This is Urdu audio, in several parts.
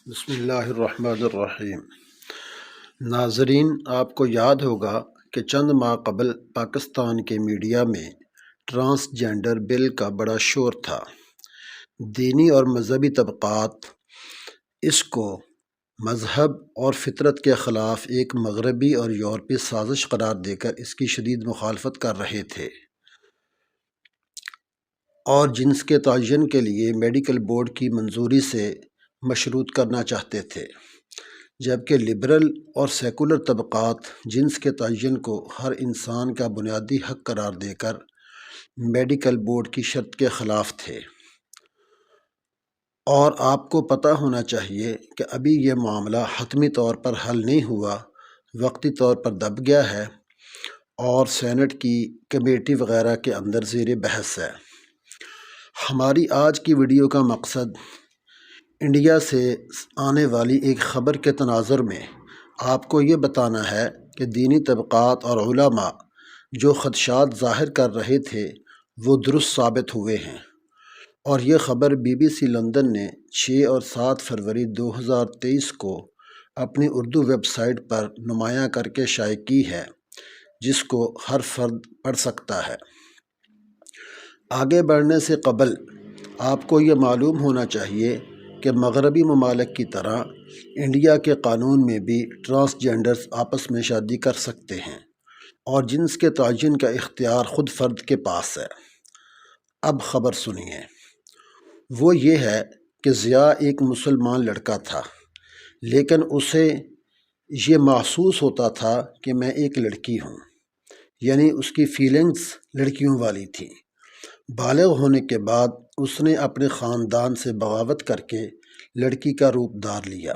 بسم اللہ الرحمن الرحیم۔ ناظرین، آپ کو یاد ہوگا کہ چند ماہ قبل پاکستان کے میڈیا میں ٹرانسجینڈر بل کا بڑا شور تھا۔ دینی اور مذہبی طبقات اس کو مذہب اور فطرت کے خلاف ایک مغربی اور یورپی سازش قرار دے کر اس کی شدید مخالفت کر رہے تھے اور جنس کے تعین کے لیے میڈیکل بورڈ کی منظوری سے مشروط کرنا چاہتے تھے، جبکہ لبرل اور سیکولر طبقات جنس کے تعین کو ہر انسان کا بنیادی حق قرار دے کر میڈیکل بورڈ کی شرط کے خلاف تھے۔ اور آپ کو پتہ ہونا چاہیے کہ ابھی یہ معاملہ حتمی طور پر حل نہیں ہوا، وقتی طور پر دب گیا ہے اور سینٹ کی کمیٹی وغیرہ کے اندر زیر بحث ہے۔ ہماری آج کی ویڈیو کا مقصد انڈیا سے آنے والی ایک خبر کے تناظر میں آپ کو یہ بتانا ہے کہ دینی طبقات اور علماء جو خدشات ظاہر کر رہے تھے وہ درست ثابت ہوئے ہیں، اور یہ خبر BBC لندن نے 6 اور 7 فروری 2023 کو اپنی اردو ویب سائٹ پر نمایاں کر کے شائع کی ہے، جس کو ہر فرد پڑھ سکتا ہے۔ آگے بڑھنے سے قبل آپ کو یہ معلوم ہونا چاہیے کہ مغربی ممالک کی طرح انڈیا کے قانون میں بھی ٹرانسجینڈرز آپس میں شادی کر سکتے ہیں اور جنس کے تعین کا اختیار خود فرد کے پاس ہے۔ اب خبر سنیے۔ وہ یہ ہے کہ ضیاء ایک مسلمان لڑکا تھا، لیکن اسے یہ محسوس ہوتا تھا کہ میں ایک لڑکی ہوں، یعنی اس کی فیلنگز لڑکیوں والی تھیں۔ بالغ ہونے کے بعد اس نے اپنے خاندان سے بغاوت کر کے لڑکی کا روپ دھار لیا،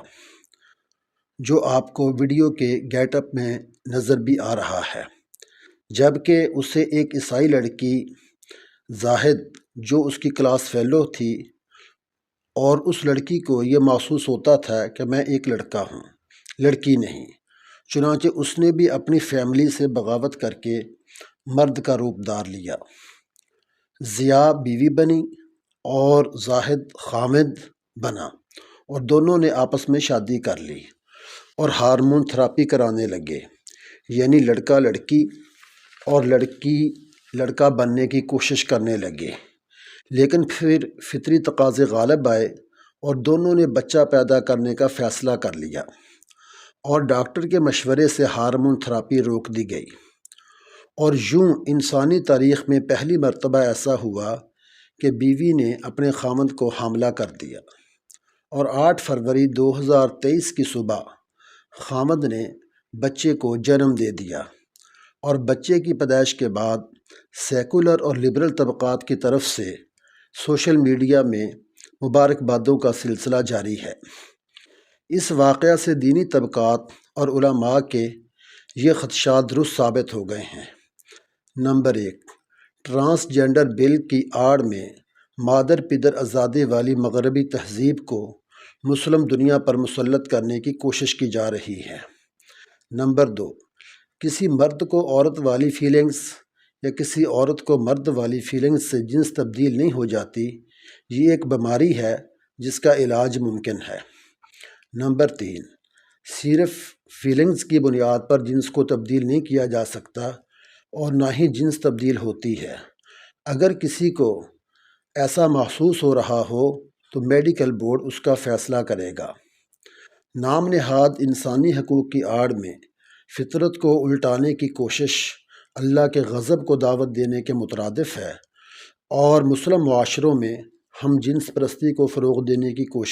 جو آپ کو ویڈیو کے گیٹ اپ میں نظر بھی آ رہا ہے، جبکہ اسے ایک عیسائی لڑکی زاہد جو اس کی کلاس فیلو تھی، اور اس لڑکی کو یہ محسوس ہوتا تھا کہ میں ایک لڑکا ہوں، لڑکی نہیں۔ چنانچہ اس نے بھی اپنی فیملی سے بغاوت کر کے مرد کا روپ دھار لیا۔ ضیاء بیوی بنی اور زاہد خامد بنا، اور دونوں نے آپس میں شادی کر لی اور ہارمون تھراپی کرانے لگے، یعنی لڑکا لڑکی اور لڑکی لڑکا بننے کی کوشش کرنے لگے۔ لیکن پھر فطری تقاضے غالب آئے اور دونوں نے بچہ پیدا کرنے کا فیصلہ کر لیا، اور ڈاکٹر کے مشورے سے ہارمون تھراپی روک دی گئی۔ اور یوں انسانی تاریخ میں پہلی مرتبہ ایسا ہوا کہ بیوی نے اپنے خاوند کو حاملہ کر دیا، اور 8 فروری 2023 کی صبح خاوند نے بچے کو جنم دے دیا، اور بچے کی پیدائش کے بعد سیکولر اور لبرل طبقات کی طرف سے سوشل میڈیا میں مبارکبادوں کا سلسلہ جاری ہے۔ اس واقعہ سے دینی طبقات اور علماء کے یہ خدشات درست ثابت ہو گئے ہیں۔ نمبر 1، ٹرانسجینڈر بل کی آڑ میں مادر پدر آزادی والی مغربی تہذیب کو مسلم دنیا پر مسلط کرنے کی کوشش کی جا رہی ہے۔ نمبر 2، کسی مرد کو عورت والی فیلنگز یا کسی عورت کو مرد والی فیلنگز سے جنس تبدیل نہیں ہو جاتی، یہ ایک بیماری ہے جس کا علاج ممکن ہے۔ نمبر 3، صرف فیلنگز کی بنیاد پر جنس کو تبدیل نہیں کیا جا سکتا اور نہ ہی جنس تبدیل ہوتی ہے۔ اگر کسی کو ایسا محسوس ہو رہا ہو تو میڈیکل بورڈ اس کا فیصلہ کرے گا۔ نام نہاد انسانی حقوق کی آڑ میں فطرت کو الٹانے کی کوشش اللہ کے غضب کو دعوت دینے کے مترادف ہے، اور مسلم معاشروں میں ہم جنس پرستی کو فروغ دینے کی کوشش